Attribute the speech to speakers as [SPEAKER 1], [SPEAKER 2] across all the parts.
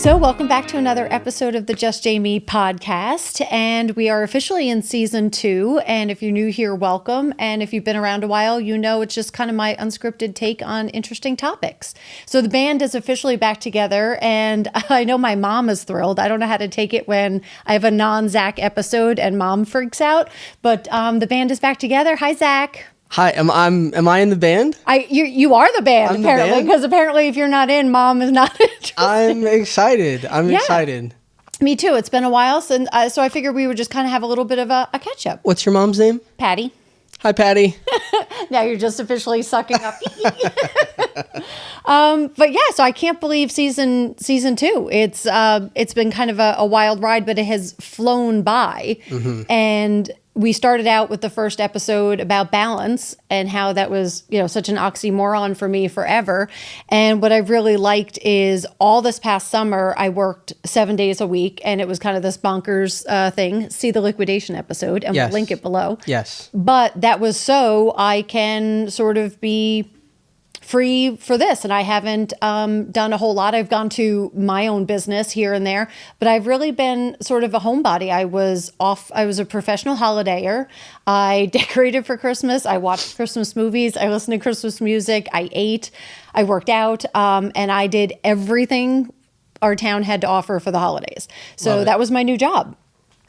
[SPEAKER 1] So welcome back to another episode of the Just Jamie podcast. And we are officially in season 2. And if you're new here, welcome. And if you've been around a while, you know it's just kind of my unscripted take on interesting topics. So the band is officially back together. And I know my mom is thrilled. I don't know how to take it when I have a non-Zack episode and mom freaks out. But the band is back together. Hi, Zack.
[SPEAKER 2] Hi, am I in the band?
[SPEAKER 1] You are the band, apparently, because apparently if you're not in, mom is not interested.
[SPEAKER 2] I'm excited. I'm excited.
[SPEAKER 1] Me too. It's been a while since, so I figured we would just kind of have a little bit of a catch up.
[SPEAKER 2] What's your mom's name?
[SPEAKER 1] Patty.
[SPEAKER 2] Hi, Patty.
[SPEAKER 1] Now you're just officially sucking up. But yeah, so I can't believe season 2. It's been kind of a wild ride, but it has flown by. Mm-hmm. And we started out with the first episode about balance and how that was, such an oxymoron for me forever. And what I really liked is all this past summer, I worked 7 days a week, and it was kind of this bonkers thing. See the liquidation episode, and
[SPEAKER 2] Yes.
[SPEAKER 1] we'll link it below.
[SPEAKER 2] Yes.
[SPEAKER 1] But that was so I can sort of be free for this. And I haven't done a whole lot. I've gone to my own business here and there, but I've really been sort of a homebody. I was a professional holidayer. I decorated for Christmas. I watched Christmas movies. I listened to Christmas music. I ate. I worked out. And I did everything our town had to offer for the holidays. So that was my new job.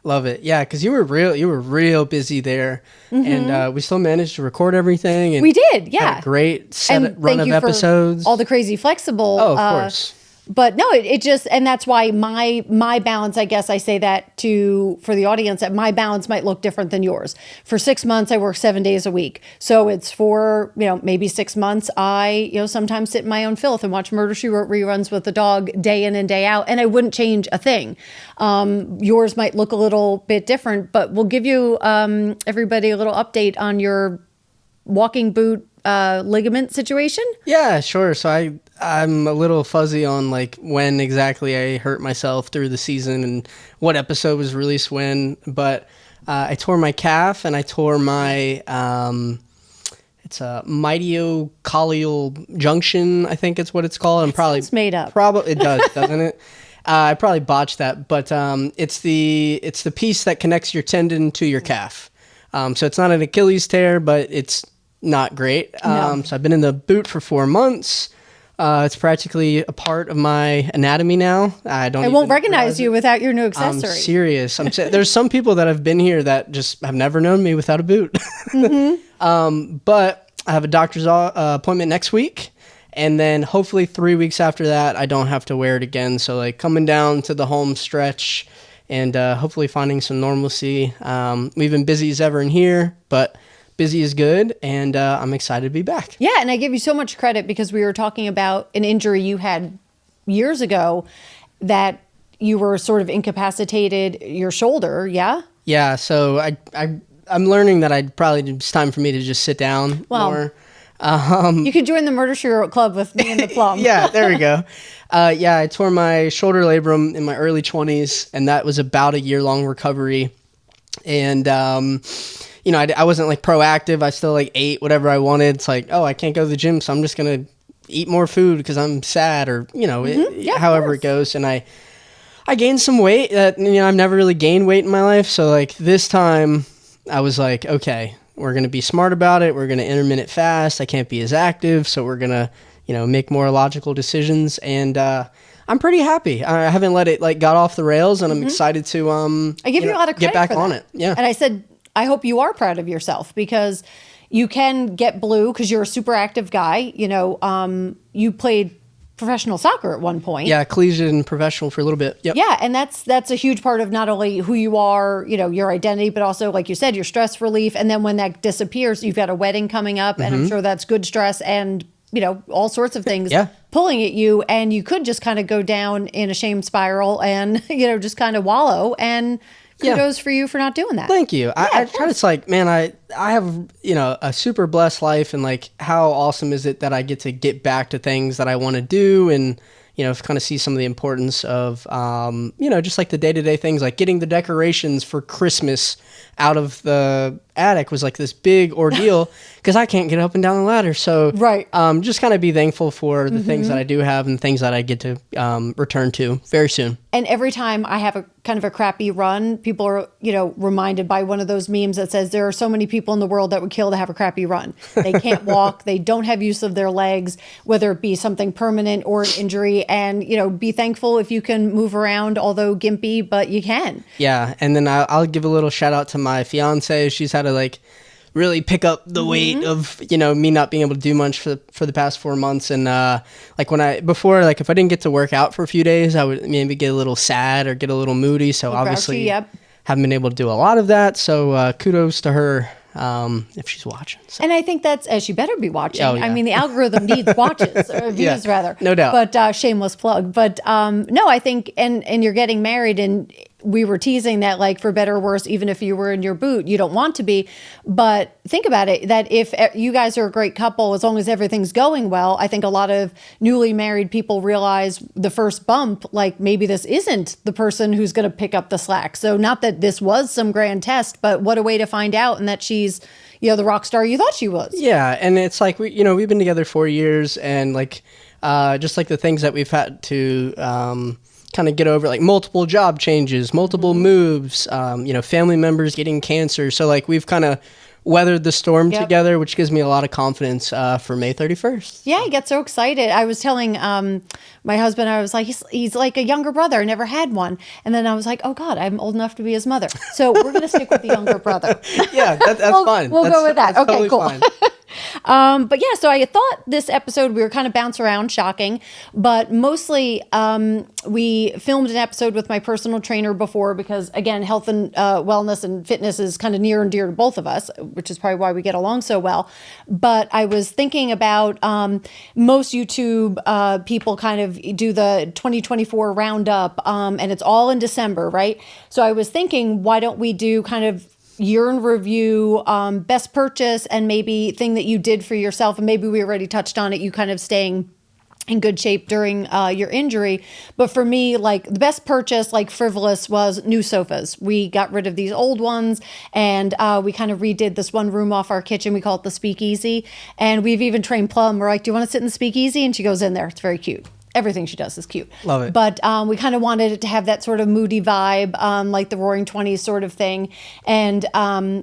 [SPEAKER 2] Love it. Yeah, because you were real busy there. Mm-hmm. And we still managed to record everything. And
[SPEAKER 1] we did, yeah.
[SPEAKER 2] Had a great run of episodes.
[SPEAKER 1] All the crazy flexible.
[SPEAKER 2] Oh, of course.
[SPEAKER 1] But no, it just, and that's why my balance, I guess I say that for the audience, that my balance might look different than yours. For 6 months, I work 7 days a week. So it's for, maybe 6 months, I, sometimes sit in my own filth and watch Murder, She Wrote reruns with the dog day in and day out. And I wouldn't change a thing. Yours might look a little bit different, but we'll give you, everybody a little update on your walking boot ligament situation.
[SPEAKER 2] Yeah, sure. So I'm a little fuzzy on like when exactly I hurt myself through the season and what episode was released when, but I tore my calf and I tore my it's a mediocolial junction, I think it's what it's called.
[SPEAKER 1] It's made up.
[SPEAKER 2] Probably it does, doesn't it? I probably botched that, but it's the piece that connects your tendon to your calf. So it's not an Achilles tear, but it's not great.
[SPEAKER 1] No.
[SPEAKER 2] So I've been in the boot for 4 months. It's practically a part of my anatomy now. I
[SPEAKER 1] won't recognize you without your new accessory.
[SPEAKER 2] I'm serious. There's some people that have been here that just have never known me without a boot. Mm-hmm. But I have a doctor's appointment next week. And then hopefully 3 weeks after that, I don't have to wear it again. So like coming down to the home stretch and hopefully finding some normalcy. We've been busy as ever in here, but busy is good, and I'm excited to be back.
[SPEAKER 1] Yeah, and I give you so much credit because we were talking about an injury you had years ago that you were sort of incapacitated your shoulder, yeah?
[SPEAKER 2] Yeah, so I'm learning that it's time for me to just sit down more.
[SPEAKER 1] You could join the Murder, She Wrote Club with me and the plum.
[SPEAKER 2] Yeah, there we go. I tore my shoulder labrum in my early 20s, and that was about a year-long recovery. And I wasn't like proactive. I still like ate whatever I wanted. It's like, I can't go to the gym, so I'm just going to eat more food because I'm sad or, however it goes. And I gained some weight that, I've never really gained weight in my life. So like this time I was like, okay, we're going to be smart about it. We're going to intermittent fast. I can't be as active. So we're going to, make more logical decisions. And, I'm pretty happy. I haven't let it got off the rails, and I'm excited to,
[SPEAKER 1] I give you a lot of credit
[SPEAKER 2] get back
[SPEAKER 1] for
[SPEAKER 2] on
[SPEAKER 1] that.
[SPEAKER 2] it. Yeah.
[SPEAKER 1] And I said, I hope you are proud of yourself because you can get blue because you're a super active guy. You played professional soccer at one point.
[SPEAKER 2] Yeah, collegiate and professional for a little bit. Yep.
[SPEAKER 1] Yeah, and that's a huge part of not only who you are, your identity, but also, like you said, your stress relief. And then when that disappears, you've got a wedding coming up, and I'm sure that's good stress and, all sorts of things pulling at you. And you could just kind of go down in a shame spiral and, just kind of wallow. And kudos for you for not doing that.
[SPEAKER 2] Thank you. I try to, it's like, man, I have, a super blessed life, and like, how awesome is it that I get to get back to things that I want to do and, kind of see some of the importance of, just like the day-to-day things, like getting the decorations for Christmas out of the attic was like this big ordeal because I can't get up and down the ladder. So
[SPEAKER 1] Right.
[SPEAKER 2] just kind of be thankful for the things that I do have and things that I get to return to very soon.
[SPEAKER 1] And every time I have a kind of a crappy run, people are, reminded by one of those memes that says there are so many people in the world that would kill to have a crappy run. They can't walk. They don't have use of their legs, whether it be something permanent or an injury. And, be thankful if you can move around, although gimpy, but you can.
[SPEAKER 2] Yeah. And then I'll give a little shout out to my fiance. She's had to really pick up the weight of, me not being able to do much for the past 4 months. And if I didn't get to work out for a few days, I would maybe get a little sad or get a little moody. So obviously haven't been able to do a lot of that. So kudos to her if she's watching. So.
[SPEAKER 1] And I think she better be watching.
[SPEAKER 2] Oh, yeah.
[SPEAKER 1] I mean, the algorithm needs watches, or views rather.
[SPEAKER 2] No doubt.
[SPEAKER 1] But shameless plug. But no, I think, and you're getting married, and we were teasing that, for better or worse, even if you were in your boot, you don't want to be. But think about it, that if you guys are a great couple, as long as everything's going well, I think a lot of newly married people realize the first bump, maybe this isn't the person who's going to pick up the slack. So not that this was some grand test, but what a way to find out, and that she's, the rock star you thought she was.
[SPEAKER 2] Yeah. And it's we've been together 4 years, and just the things that we've had to, kind of get over, multiple job changes, multiple moves, family members getting cancer. So we've kind of weathered the storm together, which gives me a lot of confidence for May 31st.
[SPEAKER 1] Yeah, I get so excited. I was telling my husband, I was like, he's like a younger brother. I never had one. And then I was like, oh God, I'm old enough to be his mother. So we're going to stick with the younger brother.
[SPEAKER 2] Yeah, that's fine.
[SPEAKER 1] We'll go with that. Okay,
[SPEAKER 2] totally
[SPEAKER 1] cool.
[SPEAKER 2] Fine.
[SPEAKER 1] But yeah, so I thought this episode, we were kind of bounce around, shocking, but mostly we filmed an episode with my personal trainer before because, again, health and wellness and fitness is kind of near and dear to both of us, which is probably why we get along so well. But I was thinking about most YouTube people kind of do the 2024 roundup, and it's all in December, right? So I was thinking, why don't we do kind of year in review, best purchase, and maybe thing that you did for yourself. And maybe we already touched on it, you kind of staying in good shape during your injury. But for me, the best purchase, frivolous, was new sofas. We got rid of these old ones, and we kind of redid this one room off our kitchen. We call it the speakeasy. And we've even trained Plum. We're like, do you want to sit in the speakeasy? And she goes in there. It's very cute. Everything she does is cute.
[SPEAKER 2] Love it.
[SPEAKER 1] But we kind of wanted it to have that sort of moody vibe, like the Roaring '20s sort of thing. And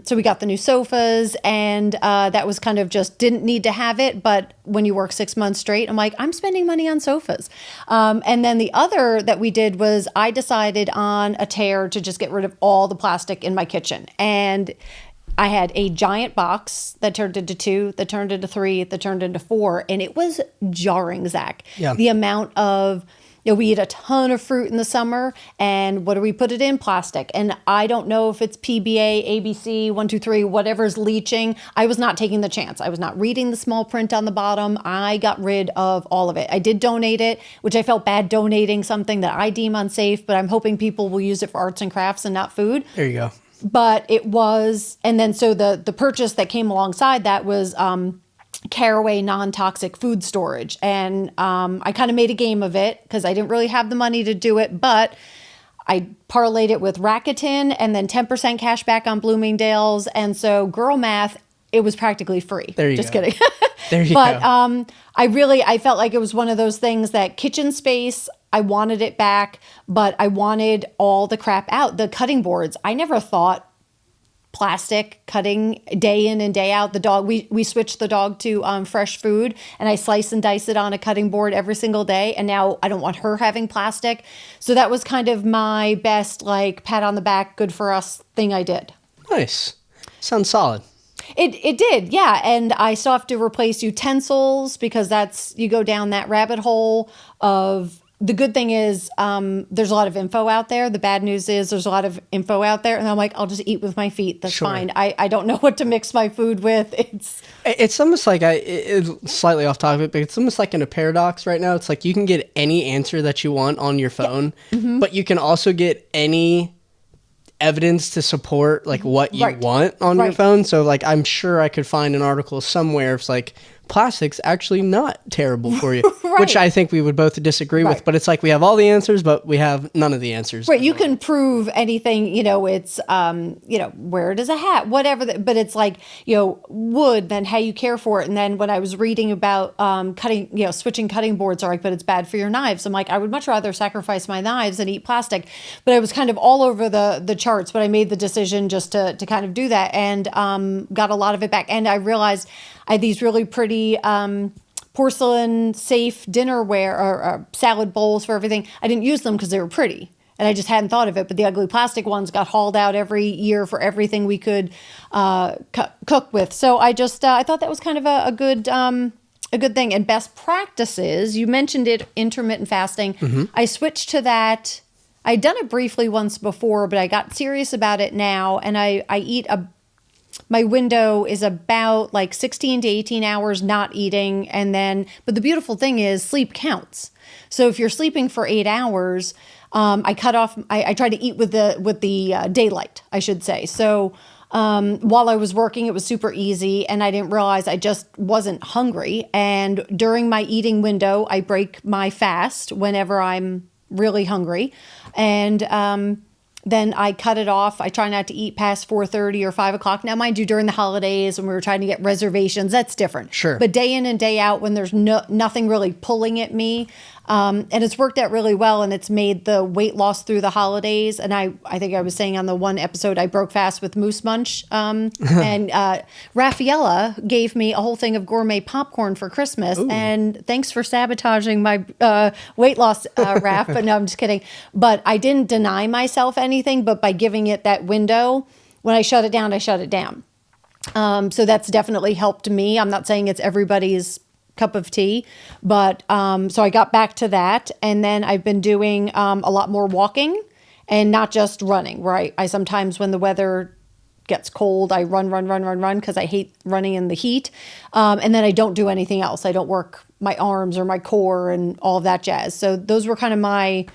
[SPEAKER 1] so we got the new sofas, and that was kind of just didn't need to have it. But when you work 6 months straight, I'm like, I'm spending money on sofas. And then the other that we did was I decided on a tear to just get rid of all the plastic in my kitchen. And I had a giant box that turned into 2, that turned into 3, that turned into 4, and it was jarring, Zach.
[SPEAKER 2] Yeah.
[SPEAKER 1] The amount of, we eat a ton of fruit in the summer, and what do we put it in? Plastic. And I don't know if it's PBA, ABC, 1, 2, 3, whatever's leaching. I was not taking the chance. I was not reading the small print on the bottom. I got rid of all of it. I did donate it, which I felt bad donating something that I deem unsafe, but I'm hoping people will use it for arts and crafts and not food.
[SPEAKER 2] There you go.
[SPEAKER 1] But it was, and then so the purchase that came alongside that was Caraway non-toxic food storage. And I kind of made a game of it because I didn't really have the money to do it, but I parlayed it with Rakuten and then 10% cash back on Bloomingdale's. And so girl math, it was practically free.
[SPEAKER 2] There you
[SPEAKER 1] Just
[SPEAKER 2] go.
[SPEAKER 1] kidding.
[SPEAKER 2] There you
[SPEAKER 1] but
[SPEAKER 2] go.
[SPEAKER 1] I felt like it was one of those things that kitchen space, I wanted it back, but I wanted all the crap out. The cutting boards, I never thought plastic cutting day in and day out. The dog, we switched the dog to fresh food, and I slice and dice it on a cutting board every single day. And now I don't want her having plastic. So that was kind of my best, pat on the back, good for us thing I did.
[SPEAKER 2] Nice. Sounds solid.
[SPEAKER 1] It did, yeah. And I still have to replace utensils because you go down that rabbit hole of. The good thing is there's a lot of info out there. The bad news is there's a lot of info out there. And I'm like, I'll just eat with my feet. That's fine. I don't know what to mix my food with.
[SPEAKER 2] It's almost like, it's slightly off topic, but it's almost like in a paradox right now. It's like you can get any answer that you want on your phone, but you can also get any evidence to support what you want on your phone. So I'm sure I could find an article somewhere. It's plastic's actually not terrible for you,
[SPEAKER 1] Right.
[SPEAKER 2] which I think we would both disagree with.
[SPEAKER 1] Right.
[SPEAKER 2] But it's like we have all the answers, but we have none of the answers.
[SPEAKER 1] Right, you can prove anything, it's, wear it as a hat, whatever. But it's like, wood, then how you care for it. And then when I was reading about cutting, switching cutting boards, are like, but it's bad for your knives. I'm like, I would much rather sacrifice my knives than eat plastic. But I was kind of all over the charts, but I made the decision just to kind of do that, and got a lot of it back. And I realized I had these really pretty porcelain safe dinnerware or salad bowls for everything. I didn't use them because they were pretty, and I just hadn't thought of it. But the ugly plastic ones got hauled out every year for everything we could cook with. So I just I thought that was kind of a good thing. And best practices, you mentioned it, intermittent fasting. Mm-hmm. I switched to that. I'd done it briefly once before, but I got serious about it now, and I eat my window is about like 16 to 18 hours not eating. And then, but the beautiful thing is sleep counts. So if you're sleeping for 8 hours, I cut off, I try to eat with the daylight, I should say. So while I was working, it was super easy, and I didn't realize I just wasn't hungry. And during my eating window, I break my fast whenever I'm really hungry. And, then I cut it off. I try not to eat past 4:30 or 5 o'clock. Now, mind you, during the holidays when we were trying to get reservations, that's different.
[SPEAKER 2] Sure.
[SPEAKER 1] But day in and day out, when there's nothing really pulling at me, and it's worked out really well, and it's made the weight loss through the holidays. And I think I was saying on the one episode, I broke fast with Moose Munch. And Raffaella gave me a whole thing of gourmet popcorn for Christmas. Ooh. And thanks for sabotaging my weight loss, Raph. But no, I'm just kidding. But I didn't deny myself anything, but by giving it that window, when I shut it down, I shut it down. So that's definitely helped me. I'm not saying it's everybody's cup of tea, but so I got back to that, and then I've been doing a lot more walking, and not just running. Right, I sometimes, when the weather gets cold, I run because I hate running in the heat, and then I don't do anything else. I don't work my arms or my core and all of that jazz. So those were kind of my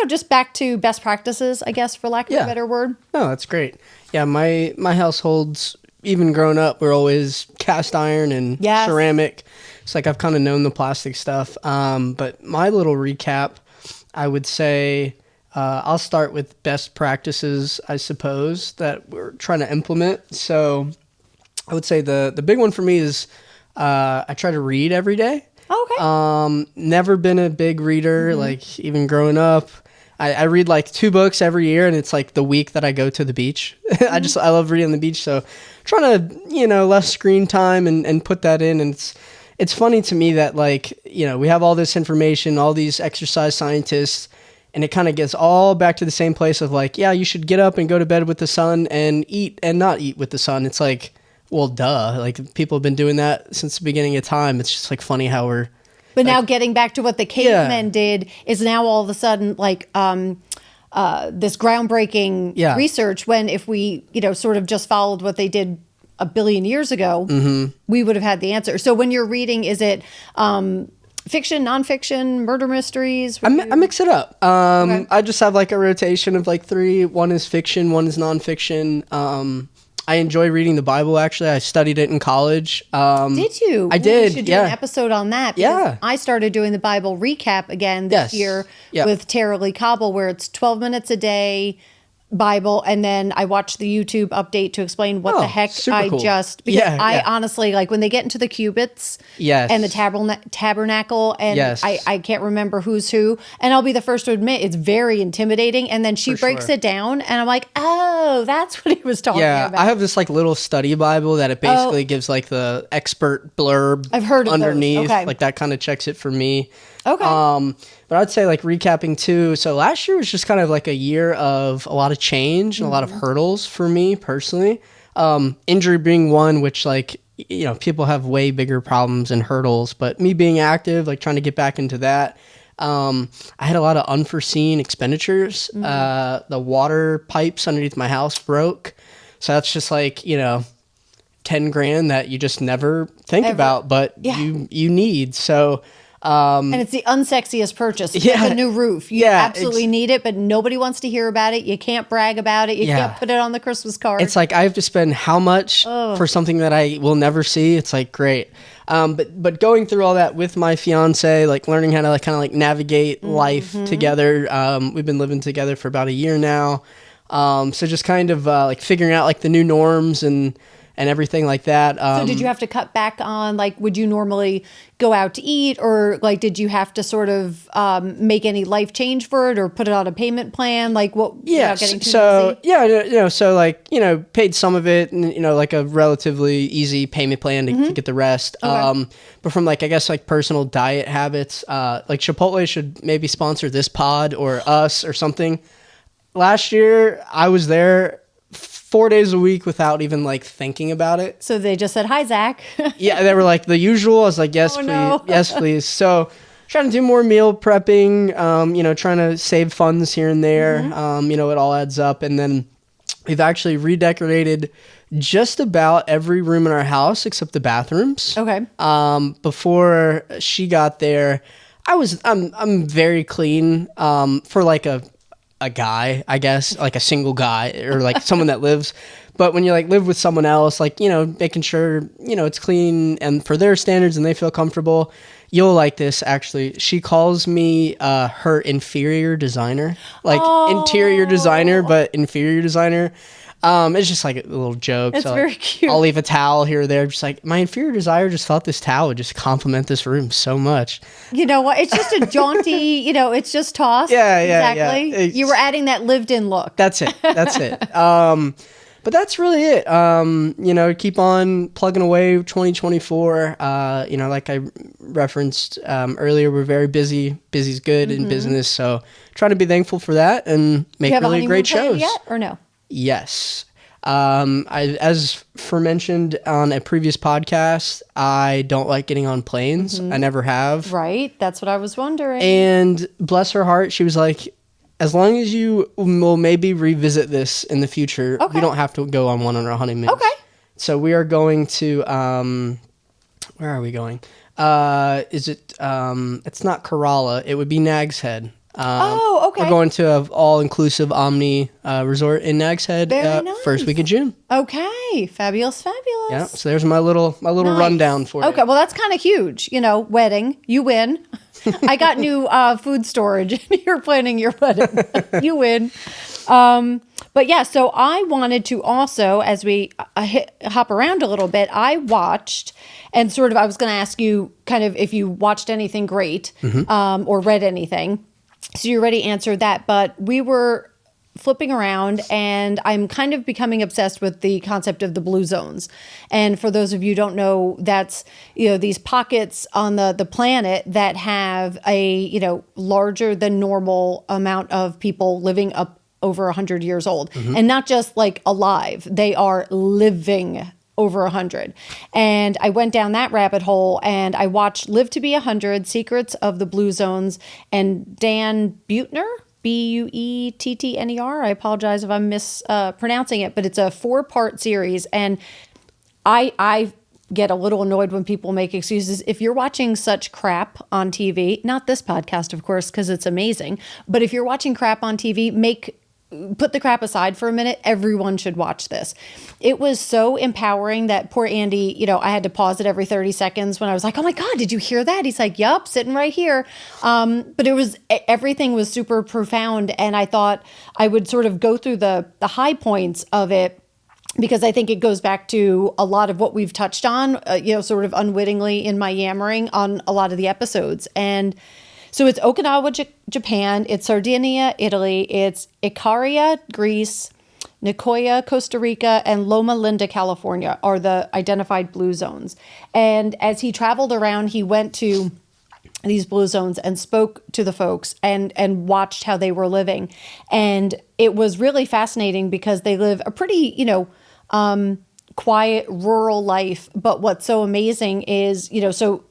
[SPEAKER 1] just back to best practices, I guess, for lack of a better word.
[SPEAKER 2] No, that's great. Yeah, my household's, even growing up, we're always cast iron and ceramic. It's like I've kind of known the plastic stuff. But my little recap, I would say I'll start with best practices, I suppose, that we're trying to implement. So I would say the big one for me is I try to read every day.
[SPEAKER 1] Okay.
[SPEAKER 2] Never been a big reader, like even growing up. I read like 2 books every year, and it's like the week that I go to the beach. I love reading on the beach. So trying to, less screen time and put that in. And it's funny to me that we have all this information, all these exercise scientists, and it kind of gets all back to the same place of you should get up and go to bed with the sun and eat and not eat with the sun. It's like, well, duh. Like, people have been doing that since the beginning of time. It's just fort funny how we're...
[SPEAKER 1] But now getting back to what the cavemen did is now all of a sudden this groundbreaking research, when if we, sort of just followed what they did a billion years ago, we would have had the answer. So when you're reading, is it fiction, nonfiction, murder mysteries?
[SPEAKER 2] I mix it up. Okay. I just have a rotation of 3. One is fiction, one is nonfiction. I enjoy reading the Bible, actually. I studied it in college.
[SPEAKER 1] Did you?
[SPEAKER 2] I did,
[SPEAKER 1] We should do an episode on that.
[SPEAKER 2] Yeah.
[SPEAKER 1] I started doing the Bible recap again this year with Tara Lee Cobble, where it's 12 minutes a day Bible, and then I watched the YouTube update to explain what the heck I cool. just... Because I honestly, when they get into the cubits and the tabernacle, and I can't remember who's who, and I'll be the first to admit, it's very intimidating, and then she breaks it down, and I'm like, oh, that's what he was talking about.
[SPEAKER 2] I have this little study Bible that it basically gives the expert blurb
[SPEAKER 1] I've heard of
[SPEAKER 2] underneath.
[SPEAKER 1] Those. Okay.
[SPEAKER 2] That kind of checks it for me.
[SPEAKER 1] Okay.
[SPEAKER 2] But I'd say recapping too. So last year was just kind of a year of a lot of change and a lot of hurdles for me personally. Injury being one, which people have way bigger problems and hurdles, but me being active, trying to get back into that. I had a lot of unforeseen expenditures. The water pipes underneath my house broke. So that's just $10,000 that you just never think about, but you need. So
[SPEAKER 1] And it's the unsexiest purchase. It's like a new roof. You absolutely need it, but nobody wants to hear about it. You can't brag about it. You can't put it on the Christmas card.
[SPEAKER 2] It's like I have to spend how much for something that I will never see. It's like, great. But going through all that with my fiance, like learning how to like kind of like navigate life together. We've been living together for about a year now. So just kind of like figuring out like the new norms and everything like that.
[SPEAKER 1] So did you have to cut back on, like, would you normally go out to eat, or like, did you have to sort of make any life change for it, or put it on a payment plan? Like what?
[SPEAKER 2] Yeah. So like, paid some of it and, like a relatively easy payment plan to get the rest. Okay. But from like, I guess like personal diet habits, like Chipotle should maybe sponsor this pod or us or something. Last year I was there 4 days a week without even like thinking about it.
[SPEAKER 1] So they just said, "Hi, Zack."
[SPEAKER 2] Yeah, they were like the usual. I was like, "Yes, please, no. Yes, please." So trying to do more meal prepping, trying to save funds here and there. It all adds up. And then we've actually redecorated just about every room in our house except the bathrooms.
[SPEAKER 1] Okay.
[SPEAKER 2] Before she got there, I'm very clean for like a guy, I guess, like a single guy or like someone that lives. But when you like live with someone else, like, making sure, it's clean and for their standards and they feel comfortable. You'll like this, actually. She calls me her inferior designer, like interior designer, but inferior designer. It's just like a little joke.
[SPEAKER 1] It's very cute.
[SPEAKER 2] I'll leave a towel here or there. Just like, my inferior designer just thought this towel would just complement this room so much.
[SPEAKER 1] You know what? It's just a jaunty, it's just tossed.
[SPEAKER 2] Yeah,
[SPEAKER 1] exactly.
[SPEAKER 2] Yeah.
[SPEAKER 1] You were adding that lived-in look.
[SPEAKER 2] That's it. But that's really it. Keep on plugging away 2024. Like I referenced earlier, we're very busy. Busy's good in business. So trying to be thankful for that and make really great shows.
[SPEAKER 1] Yet or no?
[SPEAKER 2] Yes. As mentioned on a previous podcast, I don't like getting on planes. I never have.
[SPEAKER 1] Right. That's what I was wondering.
[SPEAKER 2] And bless her heart, she was like, as long as you will maybe revisit this in the future, we don't have to go on one on our honeymoon.
[SPEAKER 1] Okay.
[SPEAKER 2] So we are going to, where are we going? It's not Kerala. It would be Nag's Head.
[SPEAKER 1] Okay.
[SPEAKER 2] We're going to an all-inclusive Omni resort in Nag's Head first week of June.
[SPEAKER 1] Okay. Fabulous.
[SPEAKER 2] Yeah. So there's my little rundown for you.
[SPEAKER 1] Okay. Well, that's kind of huge. Wedding. You win. I got new food storage and you're planning your wedding. You win. But yeah, so I wanted to also, as we hop around a little bit, I watched and sort of, I was going to ask you kind of if you watched anything great or read anything. So you already answered that, but we were flipping around and I'm kind of becoming obsessed with the concept of the blue zones. And for those of you who don't know, that's, these pockets on the planet that have a, larger than normal amount of people living up over 100 years old. And not just like alive, they are living over 100. And I went down that rabbit hole and I watched Live to Be 100, Secrets of the Blue Zones, and Dan Buettner, Buettner. I apologize if I'm mispronouncing it, but it's a 4-part series. And I get a little annoyed when people make excuses. If you're watching such crap on TV, not this podcast, of course, because it's amazing, but if you're watching crap on TV, put the crap aside for a minute. Everyone should watch this. It was so empowering that poor Andy, I had to pause it every 30 seconds when I was like, "Oh my God, did you hear that?" He's like, "Yup, sitting right here." But everything was super profound. And I thought I would sort of go through the high points of it, because I think it goes back to a lot of what we've touched on, sort of unwittingly in my yammering on a lot of the episodes. And so it's Okinawa, Japan, it's Sardinia, Italy, it's Icaria, Greece, Nicoya, Costa Rica, and Loma Linda, California are the identified blue zones. And as he traveled around, he went to these blue zones and spoke to the folks and watched how they were living. And it was really fascinating because they live a pretty, quiet rural life. But what's so amazing is, so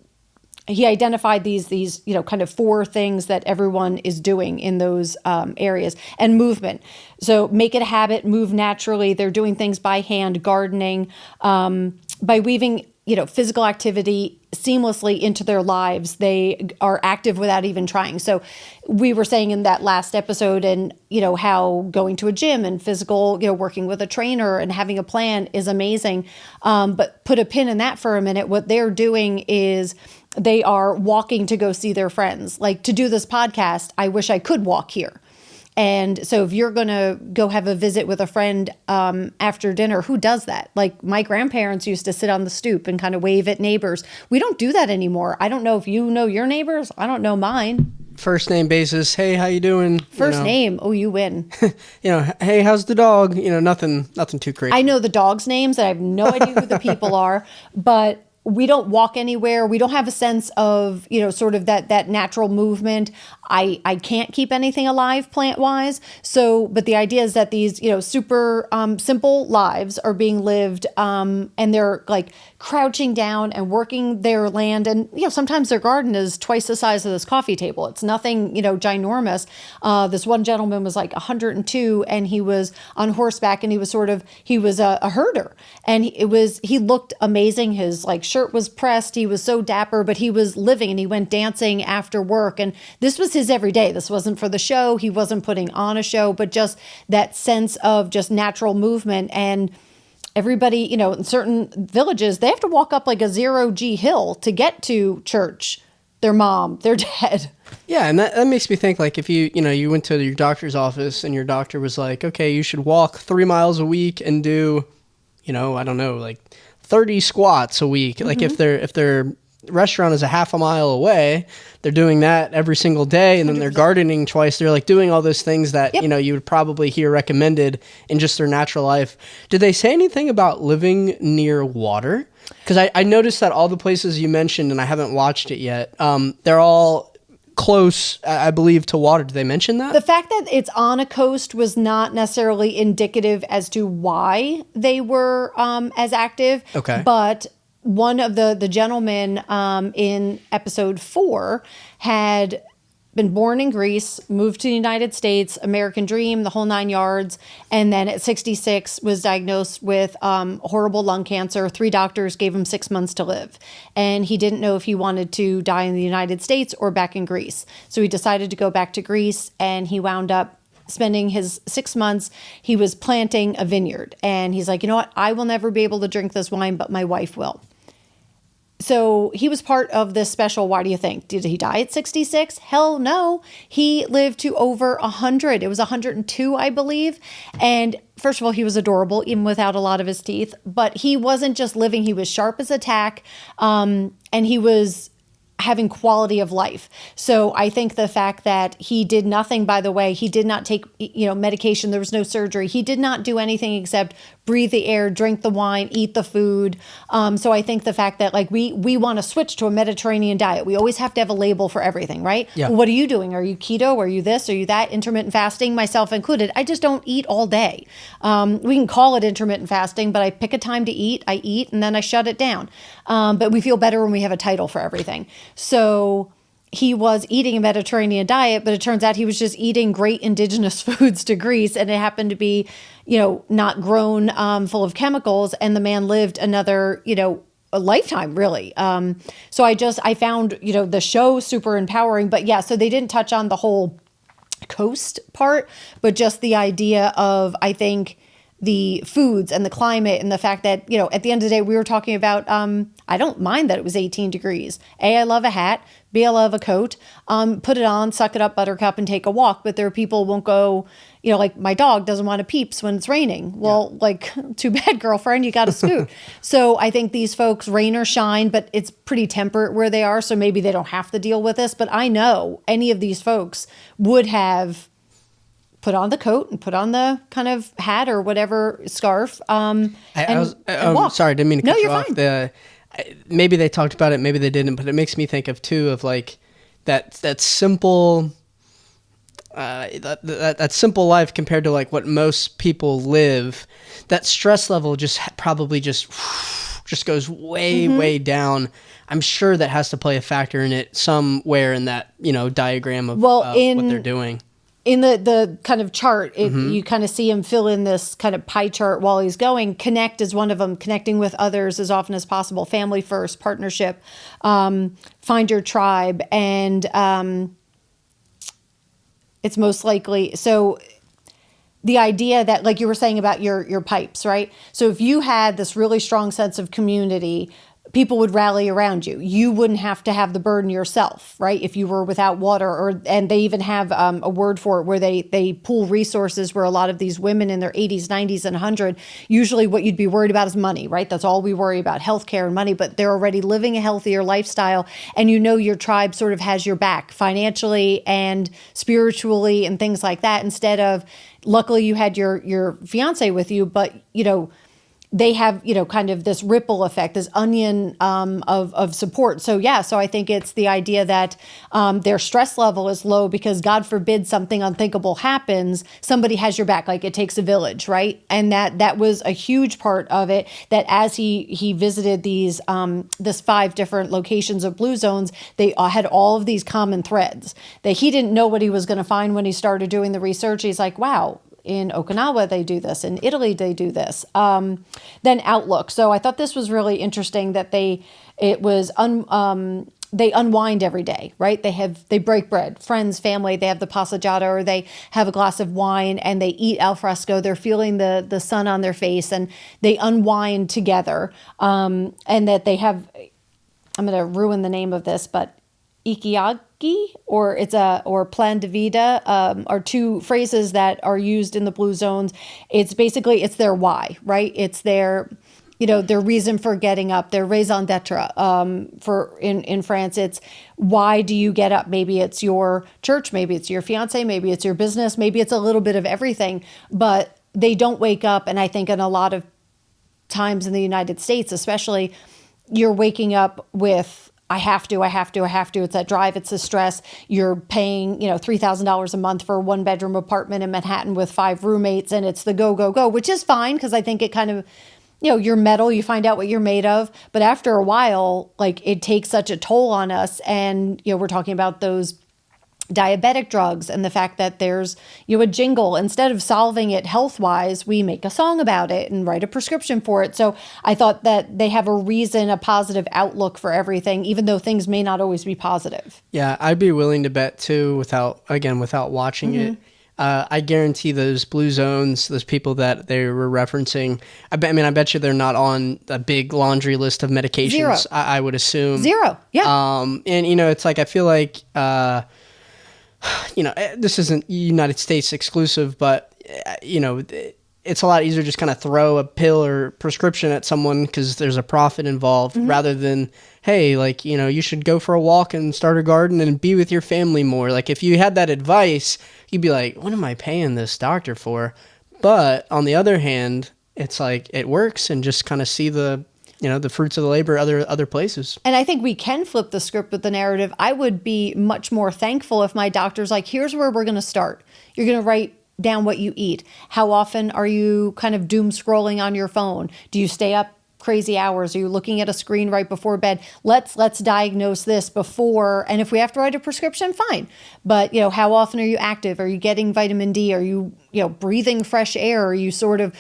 [SPEAKER 1] he identified these, kind of 4 things that everyone is doing in those areas, and movement. So make it a habit, move naturally. They're doing things by hand, gardening, by weaving, physical activity seamlessly into their lives. They are active without even trying. So we were saying in that last episode, and how going to a gym and physical, working with a trainer and having a plan is amazing. But put a pin in that for a minute. What they're doing is they are walking to go see their friends. Like, to do this podcast, I wish I could walk here. And so if you're going to go have a visit with a friend after dinner, who does that? Like, my grandparents used to sit on the stoop and kind of wave at neighbors. We don't do that anymore. I don't know if you know your neighbors. I don't know mine.
[SPEAKER 2] First name basis. Hey, how you doing?
[SPEAKER 1] First name. Oh, you win.
[SPEAKER 2] Hey, how's the dog? Nothing too crazy.
[SPEAKER 1] I know the dogs' names. I have no idea who the people are, but we don't walk anywhere. We don't have a sense of, sort of that natural movement. I can't keep anything alive plant-wise. So, but the idea is that these, super simple lives are being lived, and they're like crouching down and working their land. And, sometimes their garden is twice the size of this coffee table. It's nothing, ginormous. This one gentleman was like 102, and he was on horseback, and he was a herder, and he looked amazing. His shirt was pressed. He was so dapper, but he was living, and he went dancing after work. And this was his every day. This wasn't for the show. He wasn't putting on a show, but just that sense of just natural movement. And everybody, in certain villages, they have to walk up like a 0G hill to get to church, their mom, their dad.
[SPEAKER 2] Yeah, and that makes me think, like, if you went to your doctor's office and your doctor was like, okay, you should walk 3 miles a week and do, I don't know, like 30 squats a week. Mm-hmm. Like, if their restaurant is a half a mile away, they're doing that every single day, and then 100%. They're gardening twice. They're like doing all those things that, yep. You would probably hear recommended in just their natural life. Did they say anything about living near water? Because I noticed that all the places you mentioned, and I haven't watched it yet, they're all close, I believe, to water. Did they mention that?
[SPEAKER 1] The fact that it's on a coast was not necessarily indicative as to why they were as active.
[SPEAKER 2] Okay.
[SPEAKER 1] But one of the gentlemen in episode 4 had been born in Greece, moved to the United States, American dream, the whole 9 yards. And then at 66 was diagnosed with horrible lung cancer. 3 doctors gave him 6 months to live. And he didn't know if he wanted to die in the United States or back in Greece. So he decided to go back to Greece, and he wound up spending his 6 months. He was planting a vineyard. And he's like, you know what? I will never be able to drink this wine, but my wife will. So he was part of this special. Why do you think? Did he die at 66? Hell no. He lived to over 100. It was 102, I believe. And first of all, he was adorable, even without a lot of his teeth. But he wasn't just living. He was sharp as a tack. And he was having quality of life. So I think the fact that he did nothing, by the way, he did not take, medication. There was no surgery. He did not do anything except breathe the air, drink the wine, eat the food. So I think the fact that we want to switch to a Mediterranean diet. We always have to have a label for everything, right?
[SPEAKER 2] Yeah.
[SPEAKER 1] Well, what are you doing? Are you keto? Are you this? Are you that? Intermittent fasting, myself included. I just don't eat all day. We can call it intermittent fasting, but I pick a time to eat. I eat and then I shut it down. But we feel better when we have a title for everything. So he was eating a Mediterranean diet, but it turns out he was just eating great indigenous foods to Greece, and it happened to be, not grown full of chemicals, and the man lived another, a lifetime, really. So I found, the show super empowering, but yeah, so they didn't touch on the whole coast part, but just the idea of, I think, the foods and the climate and the fact that, at the end of the day, we were talking about, I don't mind that it was 18 degrees. A, I love a hat. B, I love a coat. Put it on, suck it up, buttercup, and take a walk. But there are people who won't go, like my dog doesn't want to peeps when it's raining. Well, too bad, girlfriend, you got to scoot. So I think these folks, rain or shine, but it's pretty temperate where they are. So maybe they don't have to deal with this. But I know any of these folks would have put on the coat and put on the kind of hat or whatever scarf.
[SPEAKER 2] Sorry, I didn't mean to cut you off.
[SPEAKER 1] Fine.
[SPEAKER 2] Maybe they talked about it, maybe they didn't, but it makes me think of that simple, that simple life compared to what most people live. That stress level probably just goes way down. I'm sure that has to play a factor in it somewhere in that diagram of what they're doing.
[SPEAKER 1] in the kind of chart, you kind of see him fill in this kind of pie chart while he's going. Connect is one of them. Connecting with others as often as possible. Family first, partnership, find your tribe, and it's most likely. So the idea that, like you were saying about your pipes, right? So if you had this really strong sense of community, people would rally around you. You wouldn't have to have the burden yourself, right? If you were without water, and they even have a word for it where they pool resources, where a lot of these women in their 80s, 90s, and 100, usually what you'd be worried about is money, right? That's all we worry about, healthcare and money, but they're already living a healthier lifestyle, and your tribe sort of has your back financially and spiritually and things like that, instead of, luckily you had your fiance with you, but they have, kind of this ripple effect, this onion of support. So I think it's the idea that their stress level is low because, God forbid, something unthinkable happens, somebody has your back. Like, it takes a village, right? And that was a huge part of it, that as he visited this 5 different locations of blue zones, they had all of these common threads that he didn't know what he was going to find when he started doing the research. He's like, wow, in Okinawa, they do this. In Italy, they do this. Then outlook. So I thought this was really interesting that they unwind every day, right? They break bread, friends, family, they have the passeggiata, or they have a glass of wine and they eat al fresco. They're feeling the sun on their face and they unwind together. And that they have, I'm going to ruin the name of this, but ikigai or plan de vida are 2 phrases that are used in the blue zones. It's their why, right? It's their reason for getting up, their raison d'etre. In France, it's why do you get up? Maybe it's your church, maybe it's your fiance, maybe it's your business, maybe it's a little bit of everything, but they don't wake up. And I think in a lot of times in the United States, especially, you're waking up with, I have to. It's that drive. It's the stress. You're paying, $3,000 a month for a 1-bedroom apartment in Manhattan with 5 roommates. And it's the go, go, go, which is fine. Cause I think it kind of, you're metal, you find out what you're made of. But after a while, like, it takes such a toll on us. And, we're talking about those diabetic drugs and the fact that there's a jingle. Instead of solving it health-wise, we make a song about it and write a prescription for it. So I thought that they have a positive outlook for everything, even though things may not always be positive.
[SPEAKER 2] Yeah, I'd be willing to bet too, without watching it. I guarantee those blue zones, those people that they were referencing, I bet you they're not on a big laundry list of medications.
[SPEAKER 1] 0.
[SPEAKER 2] I would assume
[SPEAKER 1] 0. Yeah.
[SPEAKER 2] And it's like, I feel like, this isn't United States exclusive, but it's a lot easier to just kind of throw a pill or prescription at someone because there's a profit involved, rather than, hey, like, you should go for a walk and start a garden and be with your family more. Like, if you had that advice, you'd be like, what am I paying this doctor for? But on the other hand, it's like, it works, and just kind of see the fruits of the labor other places.
[SPEAKER 1] And I think we can flip the script with the narrative. I would be much more thankful if my doctor's like, here's where we're going to start. You're going to write down what you eat. How often are you kind of doom scrolling on your phone? Do you stay up crazy hours? Are you looking at a screen right before bed? Let's diagnose this before. And if we have to write a prescription, fine. But, how often are you active? Are you getting vitamin D? Are you, breathing fresh air? Are you sort of,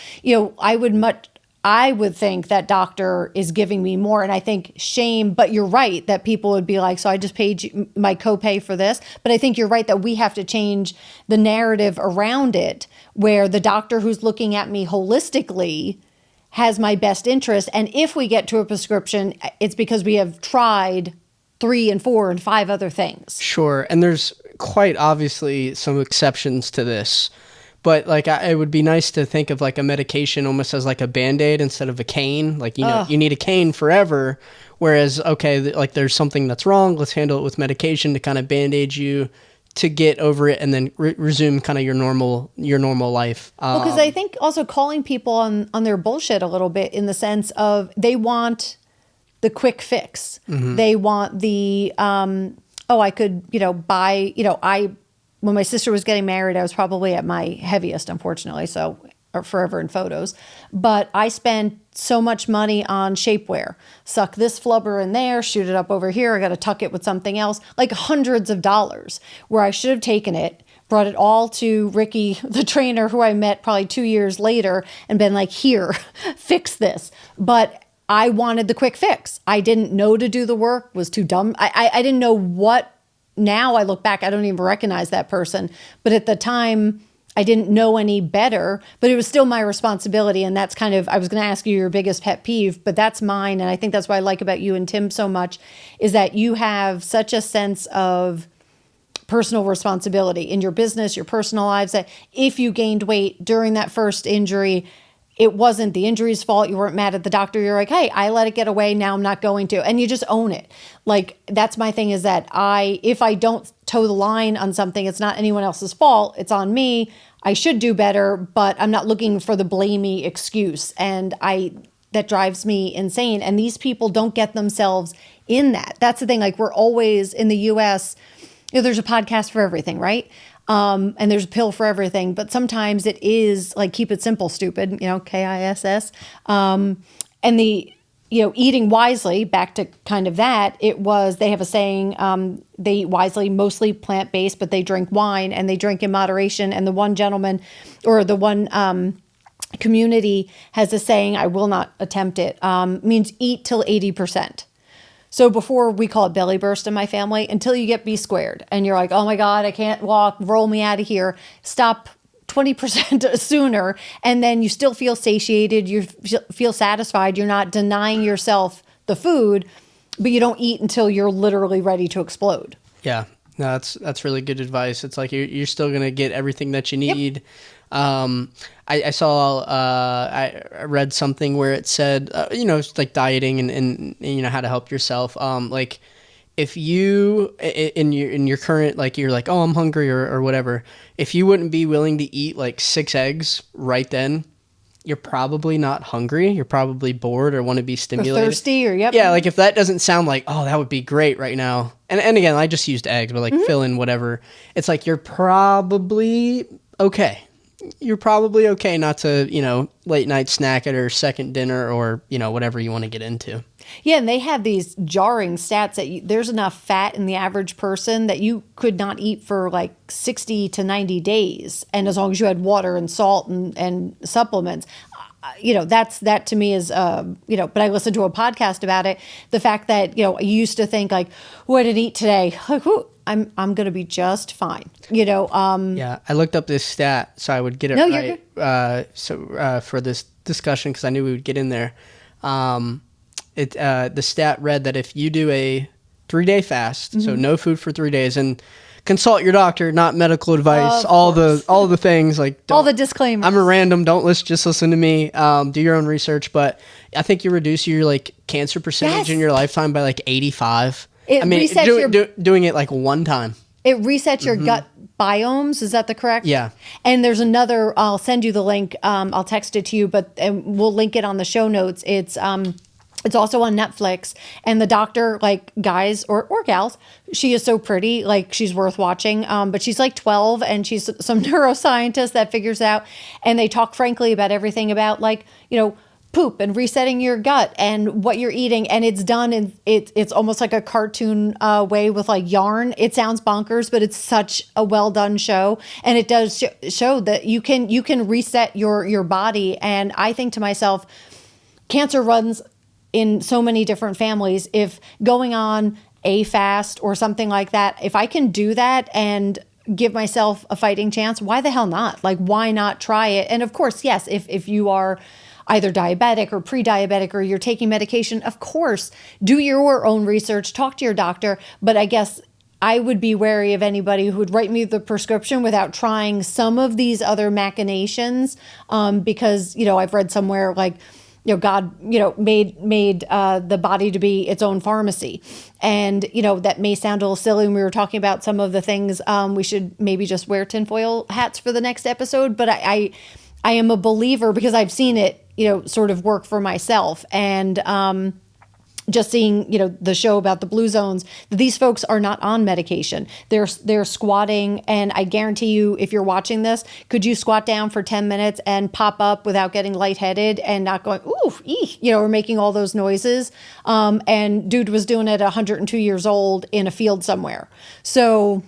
[SPEAKER 1] I would think that doctor is giving me more. And I think shame, but you're right that people would be like, so I just paid my copay for this. But I think you're right that we have to change the narrative around it, where the doctor who's looking at me holistically has my best interest. And if we get to a prescription, it's because we have tried 3 and 4 and 5 other things.
[SPEAKER 2] Sure. And there's quite obviously some exceptions to this. But like, it would be nice to think of like a medication almost as like a Band-Aid instead of a cane. Like, you need a cane forever. Whereas, okay, like, there's something that's wrong. Let's handle it with medication to kind of Band-Aid you to get over it, and then resume kind of your normal life.
[SPEAKER 1] Because I think also calling people on their bullshit a little bit, in the sense of they want the quick fix. They want the, I could, buy, when my sister was getting married, I was probably at my heaviest, unfortunately, so forever in photos. But I spent so much money on shapewear. Suck this flubber in there, shoot it up over here. I got to tuck it with something else, like hundreds of dollars, where I should have taken it, brought it all to Ricky, the trainer, who I met probably 2 years later, and been like, here, fix this. But I wanted the quick fix. I didn't know to do the work, was too dumb. I didn't know what, now I look back, I don't even recognize that person. But at the time, I didn't know any better, but it was still my responsibility. And that's kind of, I was going to ask you your biggest pet peeve, but that's mine. And I think that's what I like about you and Tim so much, is that you have such a sense of personal responsibility in your business, your personal lives, that if you gained weight during that first injury, it wasn't the injury's fault. You weren't mad at the doctor. You're like, hey, I let it get away. Now I'm not going to. And you just own it. Like, that's my thing, is that if I don't toe the line on something, it's not anyone else's fault. It's on me. I should do better, but I'm not looking for the blamey excuse. And that drives me insane. And these people don't get themselves in that. That's the thing. Like, we're always in the US, there's a podcast for everything, right? And there's a pill for everything, but sometimes it is like, keep it simple, stupid, KISS. And eating wisely, back to kind of that, they have a saying, they eat wisely, mostly plant-based, but they drink wine and they drink in moderation. And the one gentleman, or the one community, has a saying, I will not attempt it, means eat till 80%. So before, we call it belly burst in my family, until you get B squared and you're like, oh my God, I can't walk, roll me out of here. Stop 20% sooner. And then you still feel satiated. You feel satisfied. You're not denying yourself the food, but you don't eat until you're literally ready to explode.
[SPEAKER 2] Yeah, no, that's really good advice. It's like you're still going to get everything that you need. Yep. I read something where it said, it's like dieting and how to help yourself. Like, if you, in your current, like, you're like, oh, I'm hungry or whatever, if you wouldn't be willing to eat like 6 eggs right then, you're probably not hungry. You're probably bored or want to be stimulated.
[SPEAKER 1] Or thirsty, or yep.
[SPEAKER 2] Yeah, like, if that doesn't sound like, oh, that would be great right now. And again, I just used eggs, but like, fill in whatever. It's like, you're probably okay. You're probably okay not to, late night snack at her second dinner, or, whatever you want to get into.
[SPEAKER 1] Yeah, and they have these jarring stats that there's enough fat in the average person that you could not eat for like 60 to 90 days. And as long as you had water and salt and supplements, that to me is, but I listened to a podcast about it. The fact that, I used to think like, what did I eat today? Like, I'm going to be just fine.
[SPEAKER 2] Yeah, I looked up this stat so I would get it right.
[SPEAKER 1] You're
[SPEAKER 2] good. For this discussion, because I knew we would get in there. The stat read that if you do a 3-day fast, so no food for 3 days, and consult your doctor, not medical advice, all the things, like,
[SPEAKER 1] all the disclaimers.
[SPEAKER 2] I'm a random, just listen to me, do your own research. But I think you reduce your like cancer percentage in your lifetime by like 85. Doing it like one time. It
[SPEAKER 1] resets your gut biomes. Is that the correct?
[SPEAKER 2] Yeah.
[SPEAKER 1] And there's another, I'll send you the link. I'll text it to you, but we'll link it on the show notes. It's also on Netflix, and the doctor, like, guys or gals, she is so pretty, like, she's worth watching. But she's like 12, and she's some neuroscientist that figures out, and they talk frankly about everything about, like, poop and resetting your gut and what you're eating. And it's done in it's almost like a cartoon way with like yarn. It sounds bonkers, but it's such a well done show. And it does show that you can reset your body. And I think to myself, cancer runs in so many different families. If going on a fast or something like that, if I can do that and give myself a fighting chance, why the hell not? Like, why not try it? And of course, yes, if you are either diabetic or pre-diabetic, or you're taking medication, of course, do your own research, talk to your doctor. But I guess I would be wary of anybody who would write me the prescription without trying some of these other machinations, because, I've read somewhere like, God, made the body to be its own pharmacy. And, that may sound a little silly when we were talking about some of the things. We should maybe just wear tinfoil hats for the next episode. But I am a believer, because I've seen it, sort of work for myself. And just seeing, the show about the blue zones, these folks are not on medication. They're squatting. And I guarantee you, if you're watching this, could you squat down for 10 minutes and pop up without getting lightheaded and not going, ooh, eek, or making all those noises? And dude was doing it at 102 years old in a field somewhere. So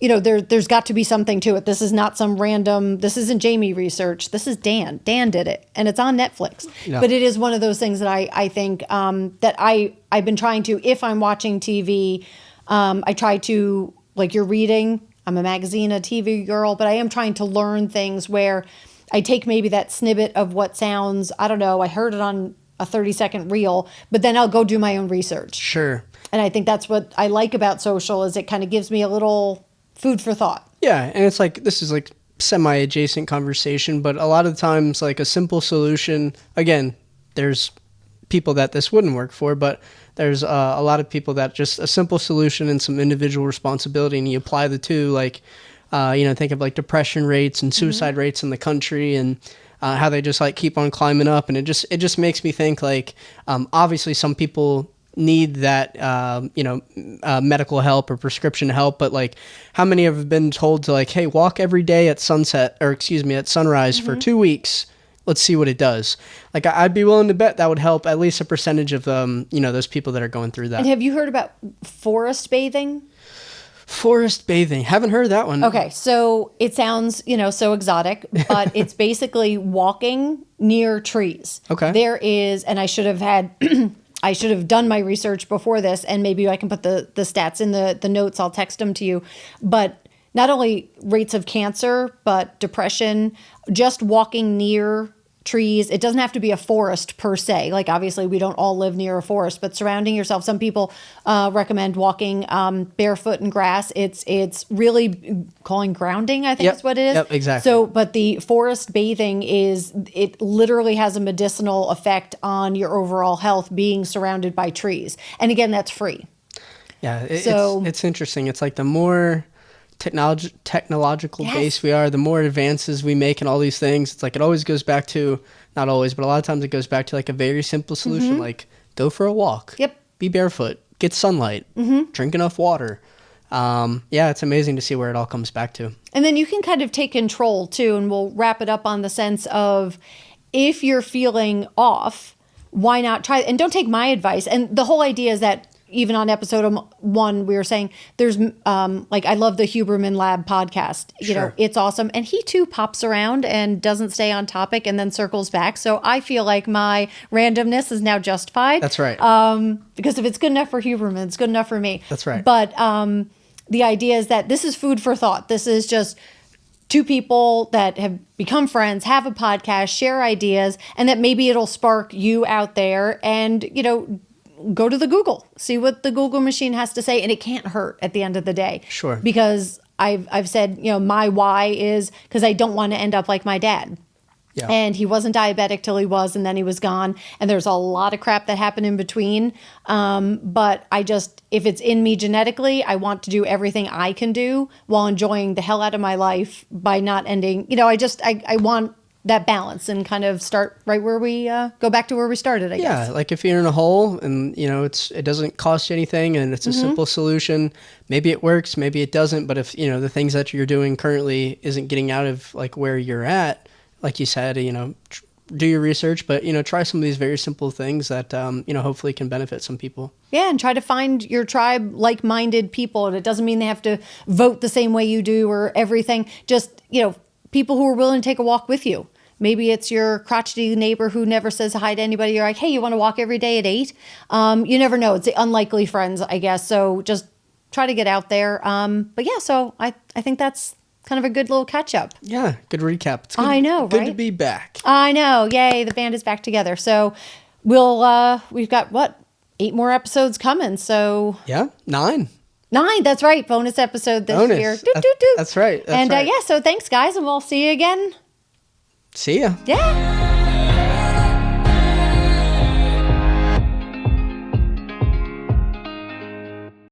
[SPEAKER 1] there's got to be something to it. This is not some random, this isn't Jamie research. This is Dan. Dan did it, and it's on Netflix.
[SPEAKER 2] Yeah.
[SPEAKER 1] But it is one of those things that I think that I've been trying to, if I'm watching TV, I try to, like you're reading, I'm a magazine, a TV girl, but I am trying to learn things where I take maybe that snippet of what sounds, I don't know, I heard it on a 30-second reel, but then I'll go do my own research.
[SPEAKER 2] Sure.
[SPEAKER 1] And I think that's what I like about social, is it kind of gives me a little food for thought.
[SPEAKER 2] Yeah, and it's like, this is like semi-adjacent conversation, but a lot of times, like a simple solution, again, there's people that this wouldn't work for, but there's a lot of people that just a simple solution and some individual responsibility, and you apply the two, like, think of like depression rates and suicide rates in the country, and how they just like keep on climbing up. And it just makes me think, like, obviously some people need that, medical help or prescription help, but like, how many have been told to, like, hey, walk every day at at sunrise for 2 weeks. Let's see what it does. Like, I'd be willing to bet that would help at least a percentage of, those people that are going through that.
[SPEAKER 1] And have you heard about forest bathing?
[SPEAKER 2] Forest bathing. Haven't heard that one.
[SPEAKER 1] Okay. So it sounds, so exotic, but it's basically walking near trees.
[SPEAKER 2] Okay.
[SPEAKER 1] There is, and I should have done my research before this, and maybe I can put the stats in the notes. I'll text them to you. But not only rates of cancer, but depression, just walking near trees. It doesn't have to be a forest per se. Like, obviously we don't all live near a forest, but surrounding yourself. Some people recommend walking barefoot in grass. It's really calling grounding, I think is what it is.
[SPEAKER 2] Yep, exactly.
[SPEAKER 1] So, but the forest bathing it literally has a medicinal effect on your overall health, being surrounded by trees. And again, that's free.
[SPEAKER 2] Yeah, it's interesting. It's like the more technological base we are, the more advances we make in all these things. It's like, it always goes back to, not always, but a lot of times it goes back to like a very simple solution, like go for a walk.
[SPEAKER 1] Yep.
[SPEAKER 2] Be barefoot, get sunlight, drink enough water. It's amazing to see where it all comes back to. And
[SPEAKER 1] then you can kind of take control too, and we'll wrap it up on the sense of, if you're feeling off, why not try? And don't take my advice. And the whole idea is that, even on episode 1, we were saying there's I love the Huberman Lab podcast. It's awesome. And he too pops around and doesn't stay on topic and then circles back. So I feel like my randomness is now justified.
[SPEAKER 2] That's right.
[SPEAKER 1] Because if it's good enough for Huberman, it's good enough for me.
[SPEAKER 2] That's right.
[SPEAKER 1] But the idea is that this is food for thought. This is just two people that have become friends, have a podcast, share ideas, and that maybe it'll spark you out there and, go to the Google, see what the Google machine has to say. And it can't hurt at the end of the day.
[SPEAKER 2] Sure.
[SPEAKER 1] Because I've said, my why is because I don't want to end up like my dad. Yeah. And he wasn't diabetic till he was, and then he was gone. And there's a lot of crap that happened in between. But if it's in me genetically, I want to do everything I can do while enjoying the hell out of my life by not ending, I want that balance and kind of start right where we go back to where we started, I guess.
[SPEAKER 2] Yeah, like if you're in a hole and, it doesn't cost you anything and it's a simple solution, maybe it works, maybe it doesn't. But if, the things that you're doing currently isn't getting out of like where you're at, like you said, do your research, but, try some of these very simple things that, hopefully can benefit some people.
[SPEAKER 1] Yeah, and try to find your tribe, like-minded people. And it doesn't mean they have to vote the same way you do or everything. Just, people who are willing to take a walk with you. Maybe it's your crotchety neighbor who never says hi to anybody. You're like, hey, you want to walk every day at 8? You never know. It's the unlikely friends, I guess. So just try to get out there. But yeah, so I think that's kind of a good little catch up.
[SPEAKER 2] Yeah, good recap. It's good,
[SPEAKER 1] I know,
[SPEAKER 2] good
[SPEAKER 1] right?
[SPEAKER 2] to be back.
[SPEAKER 1] I know. Yay, the band is back together. So we've got 8 more episodes coming. So
[SPEAKER 2] yeah, 9.
[SPEAKER 1] 9, that's right. Bonus episode this year.
[SPEAKER 2] That's right.
[SPEAKER 1] So thanks, guys, and we'll see you again.
[SPEAKER 2] See ya.
[SPEAKER 1] Yeah.